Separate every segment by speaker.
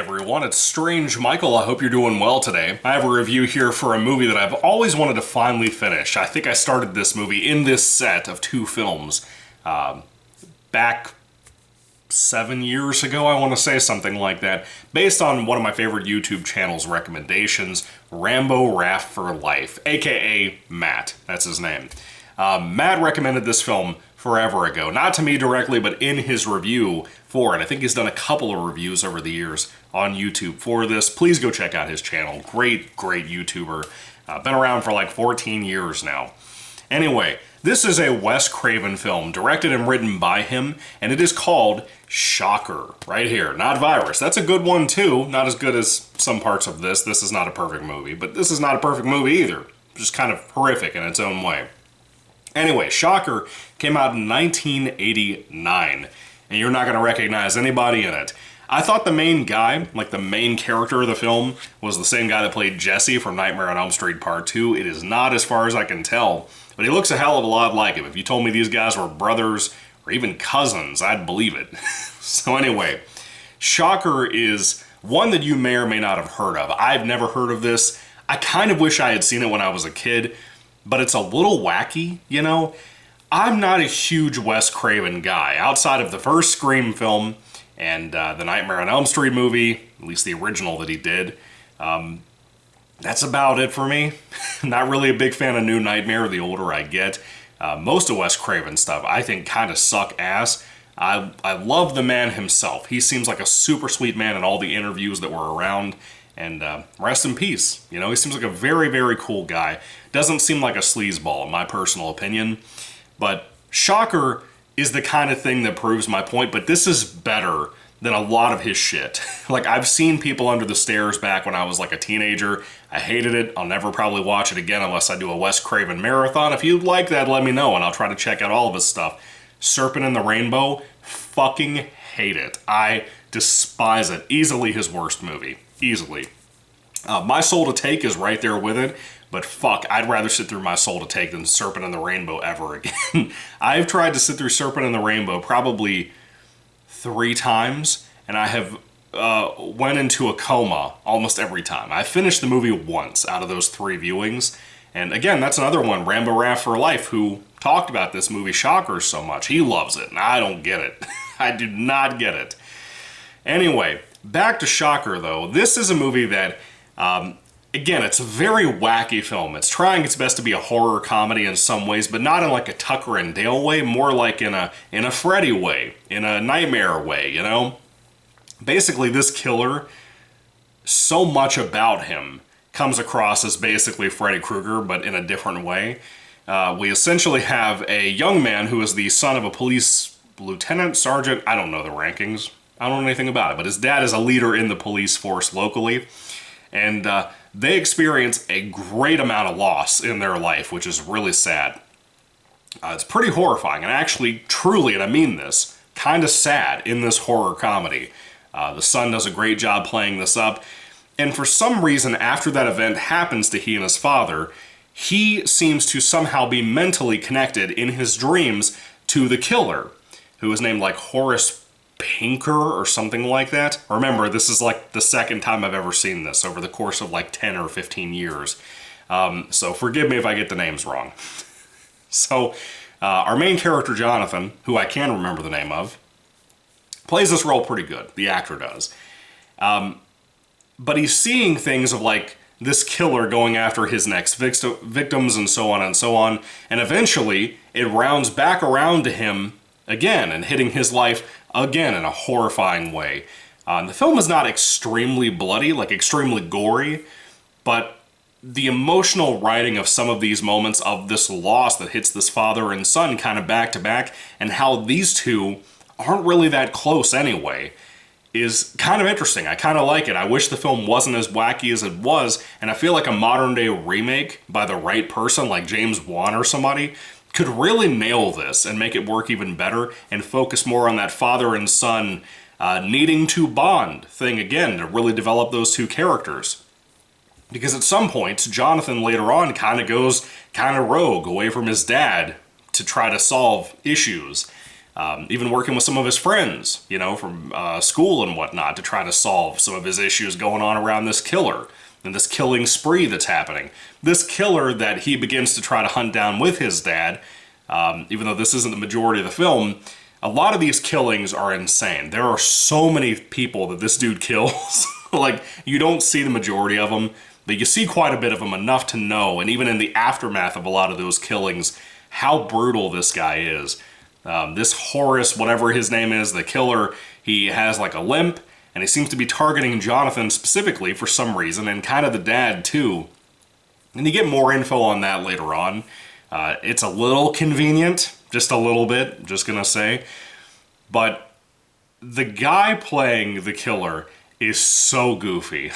Speaker 1: everyone, it's Strange Michael. I hope you're doing well today. I have a review here for a movie that I've always wanted to finally finish. I think I started this movie in this set of two films back 7 years ago, I want to say, something like that, based on one of my favorite YouTube channel's recommendations, Rambo Raft for Life, aka Matt. That's his name. Matt recommended this film forever ago. Not to me directly, but in his review for it. I think he's done a couple of reviews over the years on YouTube for this. Please go check out his channel. Great YouTuber. Been around for like 14 years now. Anyway, this is a Wes Craven film, directed and written by him, and it is called Shocker, right here. Not Virus. That's a good one too. Not as good as some parts of this. This is not a perfect movie, but this is not a perfect movie either. Just kind of horrific in its own way. Anyway, Shocker came out in 1989, and you're not going to recognize anybody in it. I thought the main guy, like the main character of the film, was the same guy that played Jesse from Nightmare on Elm Street Part 2. It is not, as far as I can tell, but he looks a hell of a lot like him. If you told me these guys were brothers or even cousins, I'd believe it. So anyway, Shocker is one that you may or may not have heard of. I've never heard of this. I kind of wish I had seen it when I was a kid, but it's a little wacky, you know? I'm not a huge Wes Craven guy. Outside of the first Scream film and the Nightmare on Elm Street movie, at least the original that he did, that's about it for me. Not really a big fan of New Nightmare the older I get. Most of Wes Craven stuff I think kind of suck ass. I love the man himself. He seems like a super sweet man in all the interviews that were around. And rest in peace. You know, he seems like a very cool guy. Doesn't seem like a sleazeball, in my personal opinion. But Shocker is the kind of thing that proves my point, but this is better than a lot of his shit. Like, I've seen People Under the Stairs back when I was like a teenager. I hated it. I'll never probably watch it again unless I do a Wes Craven marathon. If you'd like that, let me know, and I'll try to check out all of his stuff. Serpent in the Rainbow, fucking hate it. I despise it. Easily his worst movie. Easily. My Soul to Take is right there with it, but fuck, I'd rather sit through My Soul to Take than Serpent in the Rainbow ever again. I've tried to sit through Serpent in the Rainbow probably 3 times, and I have went into a coma almost every time. I finished the movie once out of those 3 viewings, and again, that's another one, Rambo Raft for Life, who talked about this movie Shocker so much. He loves it, and I don't get it. I do not get it. Anyway, back to Shocker, though. This is a movie that, again, it's a very wacky film. It's trying its best to be a horror comedy in some ways, but not in like a Tucker and Dale way, more like in a Freddy way, in a Nightmare way, you know? Basically, this killer, so much about him comes across as basically Freddy Krueger, but in a different way. We essentially have a young man who is the son of a police lieutenant, sergeant, I don't know the rankings. I don't know anything about it, but his dad is a leader in the police force locally, and they experience a great amount of loss in their life, which is really sad. It's pretty horrifying, and actually, truly, and I mean this, kind of sad in this horror comedy. The son does a great job playing this up, and for some reason, after that event happens to he and his father, he seems to somehow be mentally connected in his dreams to the killer, who is named like Horace Pinker or something like that. Remember, this is like the second time I've ever seen this over the course of like 10 or 15 years. So forgive me if I get the names wrong. So our main character, Jonathan, who I can remember the name of, plays this role pretty good. The actor does. But he's seeing things of like this killer going after his next victims and so on and so on. And eventually it rounds back around to him again and hitting his life again in a horrifying way. The film is not extremely bloody, like extremely gory, but the emotional writing of some of these moments of this loss that hits this father and son kind of back to back, and how these two aren't really that close anyway, is kind of interesting. I kind of like it. I wish the film wasn't as wacky as it was, and I feel like a modern day remake by the right person, like James Wan or somebody, could really nail this and make it work even better and focus more on that father and son needing to bond thing again to really develop those two characters. Because at some point, Jonathan later on kind of goes kind of rogue away from his dad to try to solve issues. even working with some of his friends, you know, from school and whatnot to try to solve some of his issues going on around this killer and this killing spree that's happening. This killer that he begins to try to hunt down with his dad, even though this isn't the majority of the film, a lot of these killings are insane. There are so many people that this dude kills. Like, you don't see the majority of them, but you see quite a bit of them, enough to know, and even in the aftermath of a lot of those killings, how brutal this guy is. This Horace, whatever his name is, the killer, he has like a limp, and he seems to be targeting Jonathan specifically for some reason, and kind of the dad too. And you get more info on that later on. It's a little convenient, just a little bit, just gonna say. But the guy playing the killer is so goofy.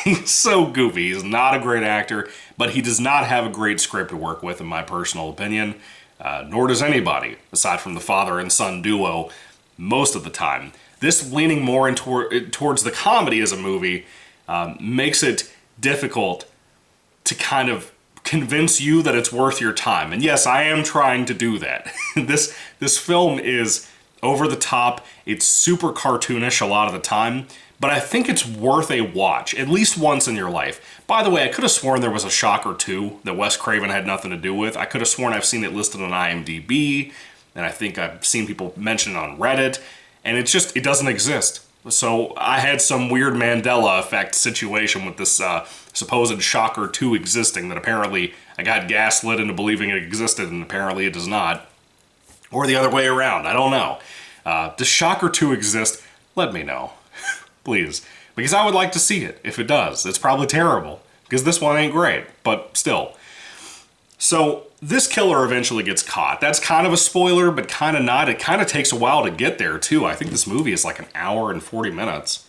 Speaker 1: He's so goofy. He's not a great actor, but he does not have a great script to work with, in my personal opinion. Nor does anybody, aside from the father and son duo, most of the time. This leaning more towards the comedy as a movie makes it difficult to kind of convince you that it's worth your time. And yes, I am trying to do that. This film is over the top. It's super cartoonish a lot of the time, but I think it's worth a watch, at least once in your life. By the way, I could have sworn there was a Shocker 2 that Wes Craven had nothing to do with. I could have sworn I've seen it listed on IMDb, and I think I've seen people mention it on Reddit, and it doesn't exist. So I had some weird Mandela effect situation with this supposed Shocker 2 existing, that apparently I got gaslit into believing it existed, and apparently it does not. Or the other way around, I don't know. Does Shocker 2 exist? Let me know. Please. Because I would like to see it, if it does. It's probably terrible, because this one ain't great, but still. So, this killer eventually gets caught. That's kind of a spoiler, but kind of not. It kind of takes a while to get there, too. I think this movie is like an hour and 40 minutes.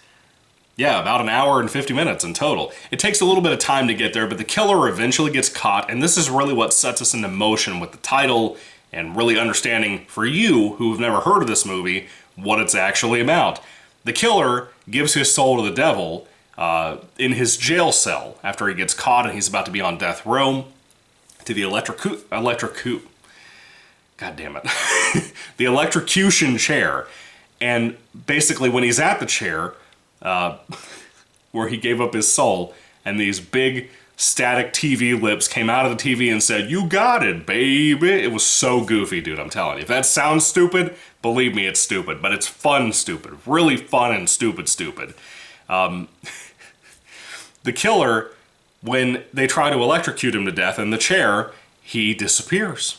Speaker 1: Yeah, about an hour and 50 minutes in total. It takes a little bit of time to get there, but the killer eventually gets caught, and this is really what sets us into motion with the title, and really understanding, for you who have never heard of this movie, what it's actually about. The killer gives his soul to the devil in his jail cell after he gets caught and he's about to be on death row, to the the electrocution chair. And basically when he's at the chair, where he gave up his soul, and these big static TV lips came out of the TV and said, "You got it, baby." It was so goofy, dude, I'm telling you. If that sounds stupid, believe me, it's stupid. But it's fun stupid. Really fun and stupid. The killer, when they try to electrocute him to death in the chair, he disappears.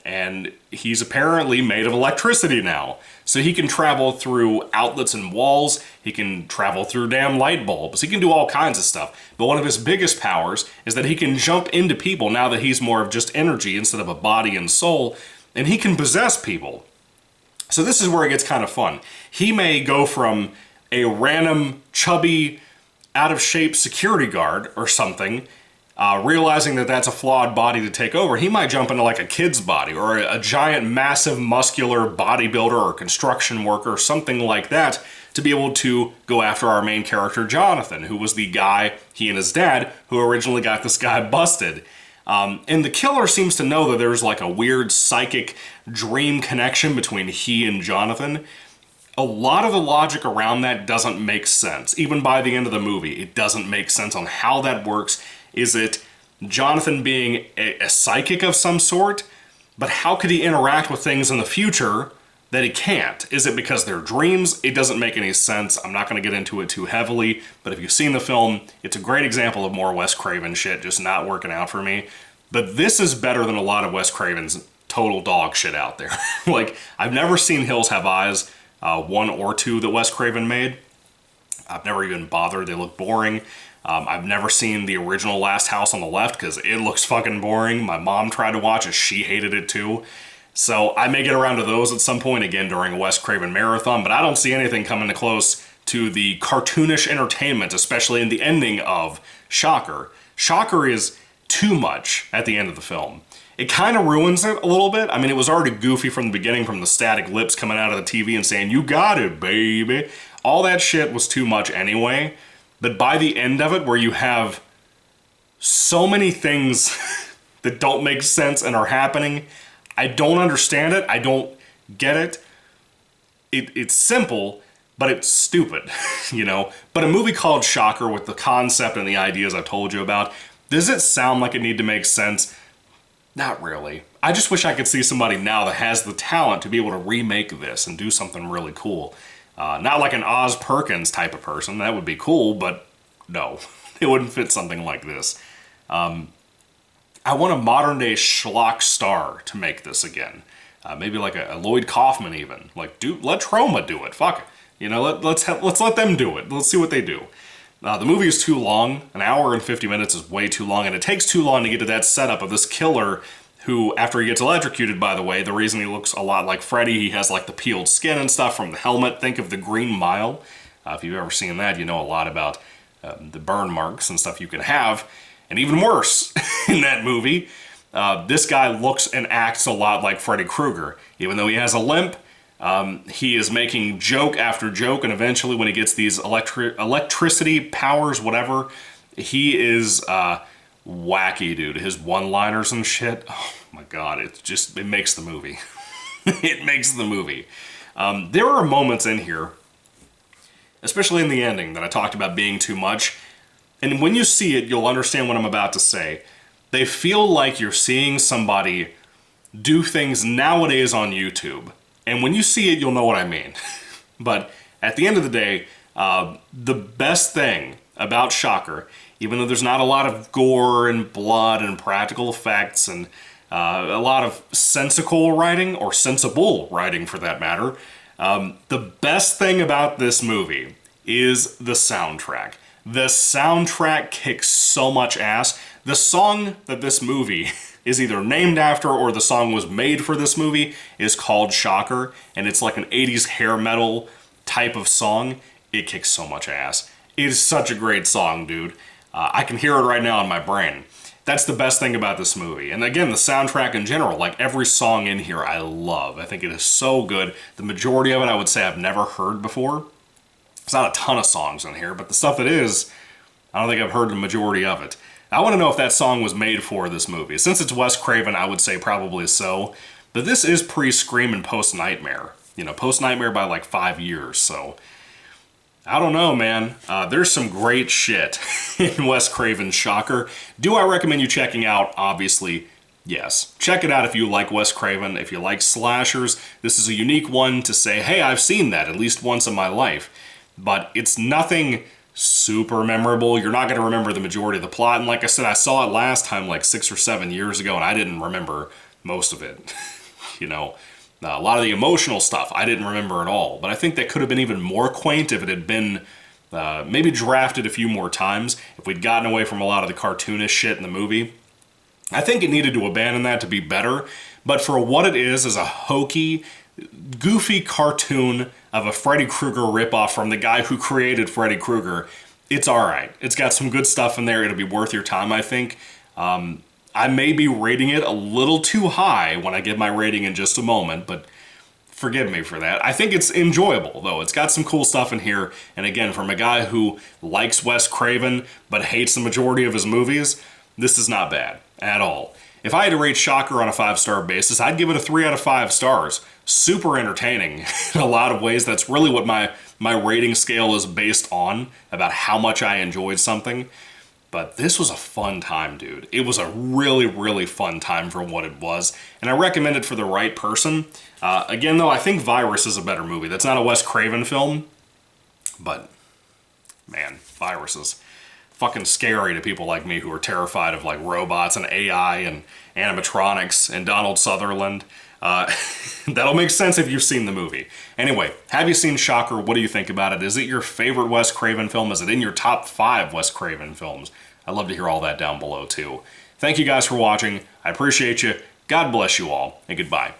Speaker 1: And he's apparently made of electricity now. So he can travel through outlets and walls, he can travel through damn light bulbs, he can do all kinds of stuff. But one of his biggest powers is that he can jump into people now that he's more of just energy instead of a body and soul, and he can possess people. So this is where it gets kind of fun. He may go from a random, chubby, out-of-shape security guard or something, realizing that that's a flawed body to take over. He might jump into like a kid's body, or a giant, massive, muscular bodybuilder or construction worker or something like that, to be able to go after our main character, Jonathan, who was the guy, he and his dad, who originally got this guy busted. And the killer seems to know that there's like a weird psychic dream connection between he and Jonathan. A lot of the logic around that doesn't make sense. Even by the end of the movie, it doesn't make sense on how that works. Is it Jonathan being a psychic of some sort? But how could he interact with things in the future that he can't? Is it because they're dreams? It doesn't make any sense. I'm not going to get into it too heavily, but if you've seen the film, it's a great example of more Wes Craven shit just not working out for me. But this is better than a lot of Wes Craven's total dog shit out there. Like, I've never seen Hills Have Eyes, 1 or 2 that Wes Craven made. I've never even bothered. They look boring. I've never seen the original Last House on the Left because it looks fucking boring. My mom tried to watch it. She hated it too. So I may get around to those at some point again during a Wes Craven marathon, but I don't see anything coming close to the cartoonish entertainment, especially in the ending of Shocker. Shocker is too much at the end of the film. It kind of ruins it a little bit. I mean, it was already goofy from the beginning, from the static lips coming out of the TV and saying, "You got it, baby." All that shit was too much anyway. But by the end of it, where you have so many things that don't make sense and are happening, I don't understand it, I don't get it, it's simple, but it's stupid, you know? But a movie called Shocker, with the concept and the ideas I've told you about, does it sound like it need to make sense? Not really. I just wish I could see somebody now that has the talent to be able to remake this and do something really cool. Not like an Oz Perkins type of person. That would be cool, but no. It wouldn't fit something like this. I want a modern-day schlock star to make this again. Maybe like a Lloyd Kaufman even. Like, let Troma do it. Fuck it. You know, let's let them do it. Let's see what they do. The movie is too long. An hour and 50 minutes is way too long, and it takes too long to get to that setup of this killer who, after he gets electrocuted, by the way, the reason he looks a lot like Freddy, he has like the peeled skin and stuff from the helmet. Think of the Green Mile. If you've ever seen that, you know a lot about the burn marks and stuff you can have. And even worse, in that movie, this guy looks and acts a lot like Freddy Krueger. Even though he has a limp, he is making joke after joke, and eventually when he gets these electricity powers, whatever, he is wacky, dude. His one-liners and shit, oh my god, it makes the movie. It makes the movie. There are moments in here, especially in the ending, that I talked about being too much, and when you see it, you'll understand what I'm about to say. They feel like you're seeing somebody do things nowadays on YouTube. And when you see it, you'll know what I mean. But at the end of the day, the best thing about Shocker, even though there's not a lot of gore and blood and practical effects and a lot of sensical writing, or sensible writing for that matter, the best thing about this movie is the soundtrack. The soundtrack kicks so much ass. The song that this movie is either named after or the song was made for this movie is called Shocker, and it's like an 80s hair metal type of song. It kicks so much ass. It is such a great song, dude. I can hear it right now in my brain. That's the best thing about this movie. And again, the soundtrack in general, like every song in here, I love. I think it is so good. The majority of it, I would say I've never heard before. There's not a ton of songs in here, but the stuff that is, I don't think I've heard the majority of it. I want to know if that song was made for this movie. Since it's Wes Craven, I would say probably so. But this is pre-Scream and post-Nightmare. You know, post-Nightmare by like 5 years, so I don't know, man. There's some great shit in Wes Craven's Shocker. Do I recommend you checking out? Obviously, yes. Check it out if you like Wes Craven. If you like slashers, this is a unique one to say, hey, I've seen that at least once in my life. But it's nothing super memorable. You're not going to remember the majority of the plot. And like I said, I saw it last time like 6 or 7 years ago, and I didn't remember most of it. You know, a lot of the emotional stuff I didn't remember at all. But I think that could have been even more quaint if it had been maybe drafted a few more times, if we'd gotten away from a lot of the cartoonish shit in the movie. I think it needed to abandon that to be better. But for what it is a hokey, goofy cartoon of a Freddy Krueger ripoff from the guy who created Freddy Krueger, it's alright. It's got some good stuff in there. It'll be worth your time, I think. I may be rating it a little too high when I give my rating in just a moment, but forgive me for that. I think it's enjoyable, though. It's got some cool stuff in here, and again, from a guy who likes Wes Craven but hates the majority of his movies, this is not bad at all. If I had to rate Shocker on a 5-star basis, I'd give it a 3 out of 5 stars. Super entertaining in a lot of ways. That's really what my rating scale is based on, about how much I enjoyed something. But this was a fun time, dude. It was a really, really fun time for what it was, and I recommend it for the right person. Again, though, I think Virus is a better movie. That's not a Wes Craven film, but man, Virus is fucking scary to people like me who are terrified of like robots and AI and animatronics and Donald Sutherland. That'll make sense if you've seen the movie. Anyway, have you seen Shocker? What do you think about it? Is it your favorite Wes Craven film? Is it in your top 5 Wes Craven films? I'd love to hear all that down below too. Thank you guys for watching. I appreciate you. God bless you all, and goodbye.